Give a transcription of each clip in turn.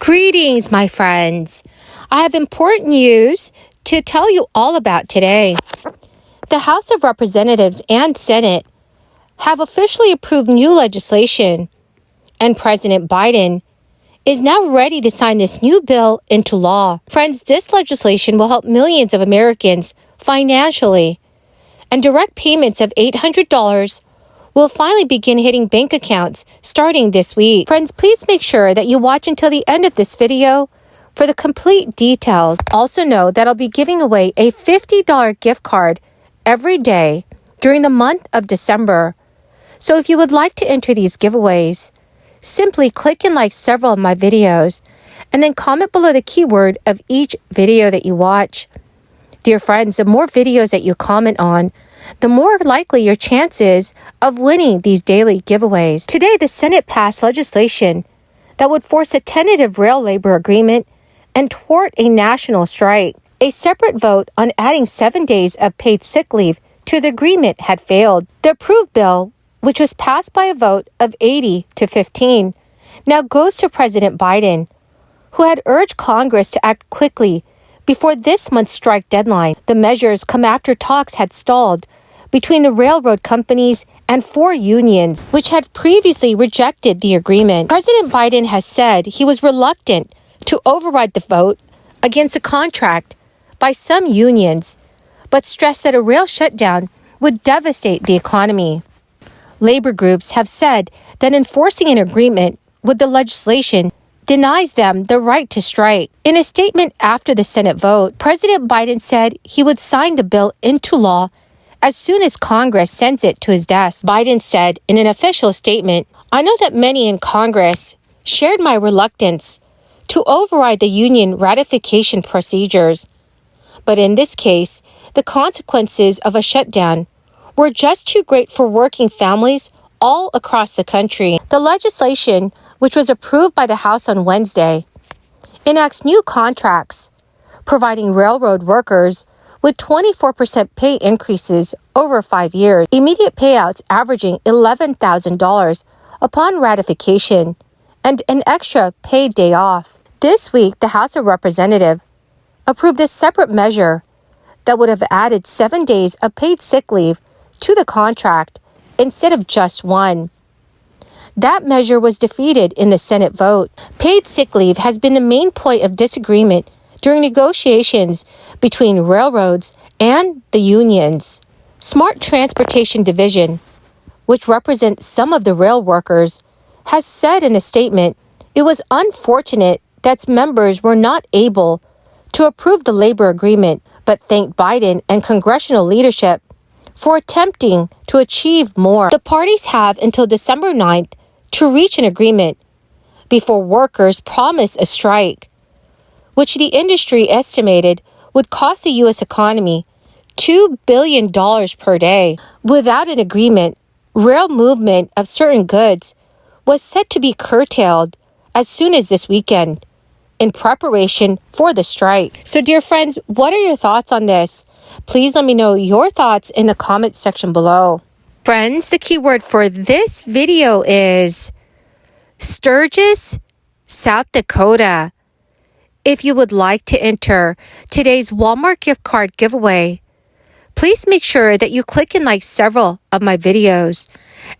Greetings, my friends. I have important news to tell you all about today. The House of Representatives and Senate have officially approved new legislation, and President Biden is now ready to sign this new bill into law. Friends, this legislation will help millions of Americans financially, and direct payments of $800 will finally begin hitting bank accounts starting this week. Friends, please make sure that you watch until the end of this video for the complete details. Also know that I'll be giving away a $50 gift card every day during the month of December. So if you would like to enter these giveaways, simply click and like several of my videos and then comment below the keyword of each video that you watch. Dear friends, the more videos that you comment on, the more likely your chances of winning these daily giveaways. Today, the Senate passed legislation that would force a tentative rail labor agreement and thwart a national strike. A separate vote on adding 7 days of paid sick leave to the agreement had failed. The approved bill, which was passed by a vote of 80 to 15, now goes to President Biden, who had urged Congress to act quickly before this month's strike deadline. The measures come after talks had stalled between the railroad companies and 4 unions, which had previously rejected the agreement. President Biden has said he was reluctant to override the vote against a contract by some unions, but stressed that a rail shutdown would devastate the economy. Labor groups have said that enforcing an agreement with the legislation denies them the right to strike. In a statement after the Senate vote, President Biden said he would sign the bill into law as soon as Congress sends it to his desk. Biden said in an official statement, "I know that many in Congress shared my reluctance to override the union ratification procedures. But in this case, the consequences of a shutdown were just too great for working families all across the country." The legislation, which was approved by the House on Wednesday, enacts new contracts, providing railroad workers with 24% pay increases over 5 years, immediate payouts averaging $11,000 upon ratification, and an extra paid day off. This week, the House of Representatives approved a separate measure that would have added 7 days of paid sick leave to the contract instead of just 1. That measure was defeated in the Senate vote. Paid sick leave has been the main point of disagreement during negotiations between railroads and the unions. Smart Transportation Division, which represents some of the rail workers, has said in a statement it was unfortunate that its members were not able to approve the labor agreement, but thanked Biden and congressional leadership for attempting to achieve more. The parties have until December 9th to reach an agreement before workers promise a strike, which the industry estimated would cost the U.S. economy $2 billion per day. Without an agreement, rail movement of certain goods was set to be curtailed as soon as this weekend in preparation for the strike. So dear friends, what are your thoughts on this? Please let me know your thoughts in the comment section below. Friends, the keyword for this video is Sturgis, South Dakota. If you would like to enter today's Walmart gift card giveaway, please make sure that you click and like several of my videos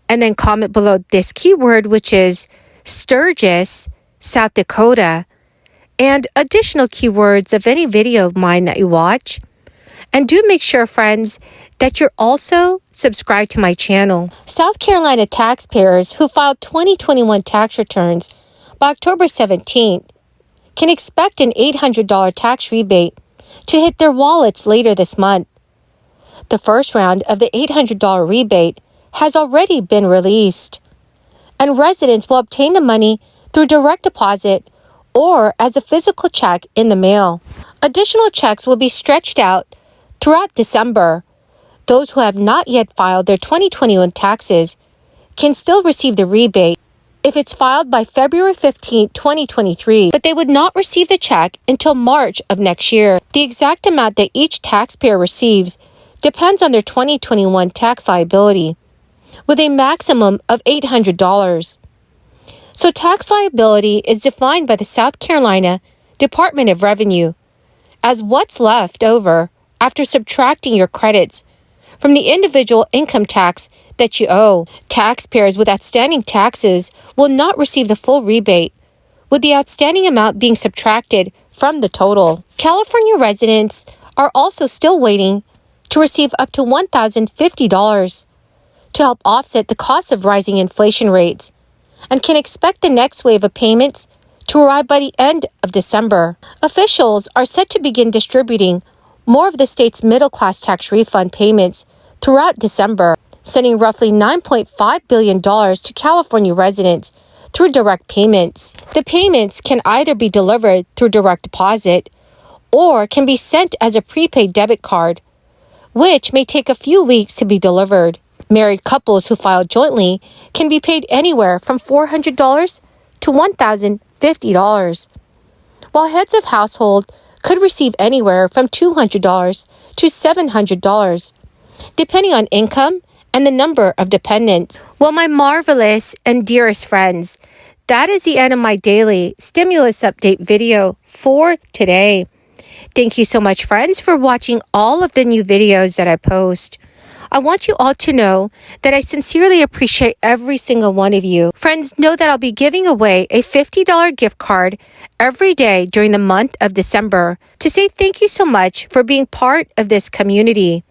and then comment below this keyword, which is Sturgis, South Dakota, and additional keywords of any video of mine that you watch. And do make sure, friends, that you're also subscribed to my channel. South Carolina taxpayers who filed 2021 tax returns by October 17th can expect an $800 tax rebate to hit their wallets later this month. The first round of the $800 rebate has already been released, and residents will obtain the money through direct deposit or as a physical check in the mail. Additional checks will be stretched out throughout December. Those who have not yet filed their 2021 taxes can still receive the rebate if it's filed by February 15, 2023, but they would not receive the check until March of next year. The exact amount that each taxpayer receives depends on their 2021 tax liability, with a maximum of $800. So tax liability is defined by the South Carolina Department of Revenue as what's left over after subtracting your credits from the individual income tax that you owe. Taxpayers with outstanding taxes will not receive the full rebate, with the outstanding amount being subtracted from the total. California residents are also still waiting to receive up to $1,050 to help offset the cost of rising inflation rates, and can expect the next wave of payments to arrive by the end of December. Officials are set to begin distributing more of the state's middle-class tax refund payments throughout December, sending roughly $9.5 billion to California residents through direct payments. The payments can either be delivered through direct deposit or can be sent as a prepaid debit card, which may take a few weeks to be delivered. Married couples who file jointly can be paid anywhere from $400 to $1,050, while heads of household could receive anywhere from $200 to $700, depending on income and the number of dependents. Well, my marvelous and dearest friends, that is the end of my daily stimulus update video for today. Thank you so much, friends, for watching all of the new videos that I post. I want you all to know that I sincerely appreciate every single one of you. Friends, know that I'll be giving away a $50 gift card every day during the month of December to say thank you so much for being part of this community.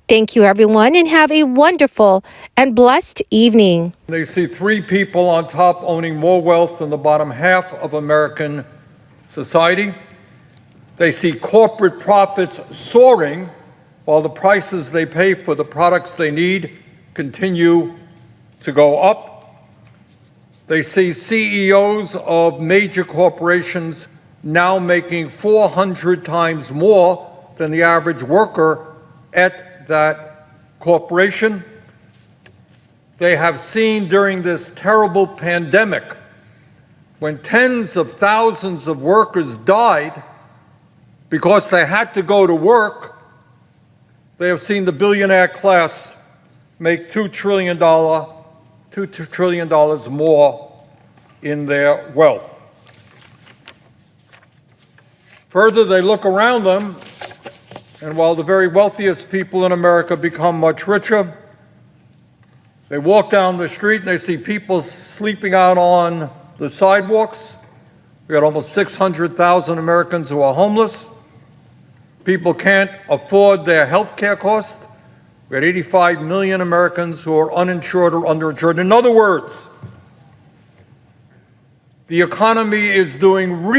Thank you, everyone, and have a wonderful and blessed evening. They see three people on top owning more wealth than the bottom half of American society. They see corporate profits soaring while the prices they pay for the products they need continue to go up. They see CEOs of major corporations now making 400 times more than the average worker at that corporation. They have seen during this terrible pandemic, when tens of thousands of workers died because they had to go to work, they have seen the billionaire class make $2 trillion more in their wealth. Further, they look around them, and while the very wealthiest people in America become much richer, they walk down the street and they see people sleeping out on the sidewalks. We got almost 600,000 Americans who are homeless. People can't afford their health care costs. We had 85 million Americans who are uninsured or underinsured. In other words, the economy is doing